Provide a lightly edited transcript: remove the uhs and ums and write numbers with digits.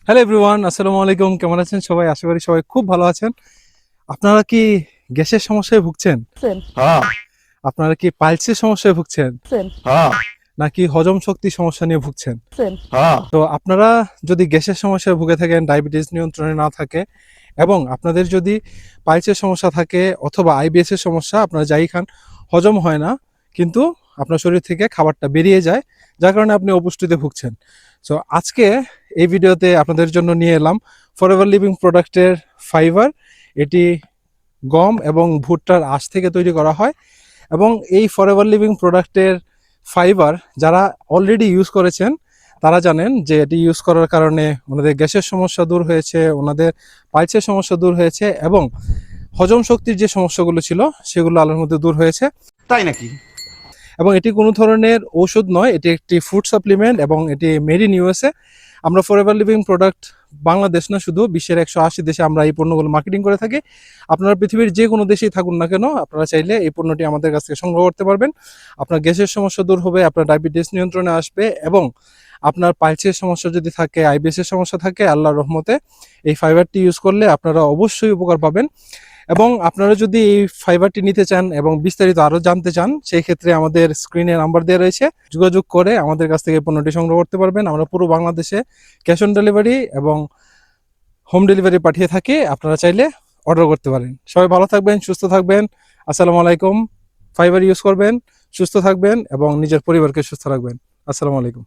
Hello everyone, আসসালামু আলাইকুম। কেমন আছেন সবাই? আশা করি সবাই খুব ভালো আছেন। আপনারা কি গ্যাসের সমস্যায় ভুগছেন? সেন হ্যাঁ। আপনারা কি পাইলসের সমস্যায় ভুগছেন? সেন হ্যাঁ। নাকি হজম শক্তি সমস্যা নিয়ে ভুগছেন? সেন হ্যাঁ। তো আপনারা যদি গ্যাসের সমস্যায় ভুগে থাকেন, ডায়াবেটিস নিয়ন্ত্রণে না থাকে এবং আপনাদের যদি পাইলসের সমস্যা থাকে অথবা আইবিএস এর সমস্যা, আপনারা যাই খান হজম হয় না, কিন্তু আপনার শরীর থেকে খাবারটা বেরিয়ে যায়, যার কারণে আপনি অপুষ্টিতে ভুগছেন। সো আজকে এই ভিডিওতে আপনাদের জন্য নিয়ে এলাম ফরএভার লিভিং প্রোডাক্টের ফাইবার। এটি গম এবং ভুট্টার আঁশ থেকে তৈরি করা হয় এবং এই ফরএভার লিভিং প্রোডাক্টের ফাইবার যারা অলরেডি ইউজ করেছেন তারা জানেন যে এটি ইউজ করার কারণে ওনাদের গ্যাসের সমস্যা দূর হয়েছে, ওনাদের পাইলসের সমস্যা দূর হয়েছে এবং হজম শক্তির যে সমস্যাগুলো ছিল সেগুলো আল্লাহর মধ্যে দূর হয়েছে। তাই নাকি? এবং এটি কোনো ধরনের ওষুধ নয়, এটি একটি ফুড সাপ্লিমেন্ট এবং এটি মেড ইন ইউএসএ। আমরা ফরএভার লিভিং প্রোডাক্ট বাংলাদেশ না, শুধু বিশ্বের 180 দেশে আমরা এই পণ্যগুলো মার্কেটিং করে থাকি। আপনারা পৃথিবীর যে কোনো দেশেই থাকুন না কেন, আপনারা চাইলে এই পণ্যটি আমাদের কাছ থেকে সংগ্রহ করতে পারবেন। আপনার গ্যাসের সমস্যা দূর হবে, আপনার ডায়াবেটিস নিয়ন্ত্রণে আসবে এবং আপনার পাইলসের সমস্যা যদি থাকে, আইবিএস এর সমস্যা থাকে, আল্লাহর রহমতে এই ফাইবারটি ইউজ করলে আপনারা অবশ্যই উপকার পাবেন। এবং আপনারা যদি এই ফাইবারটি নিতে চান এবং বিস্তারিত আরো জানতে চান, সেই ক্ষেত্রে আমাদের স্ক্রিনে নাম্বার দেওয়া রয়েছে, যোগাযোগ করে আমাদের কাছ থেকে পণ্যটি সংগ্রহ করতে পারবেন। আমরা পুরো বাংলাদেশে ক্যাশ অন ডেলিভারি এবং হোম ডেলিভারি পাঠিয়ে থাকি, আপনারা চাইলে অর্ডার করতে পারেন। সবাই ভালো থাকবেন, সুস্থ থাকবেন। আসসালামু আলাইকুম। ফাইবার ইউজ করবেন, সুস্থ থাকবেন এবং নিজের পরিবারকে সুস্থ রাখবেন। আসসালামু আলাইকুম।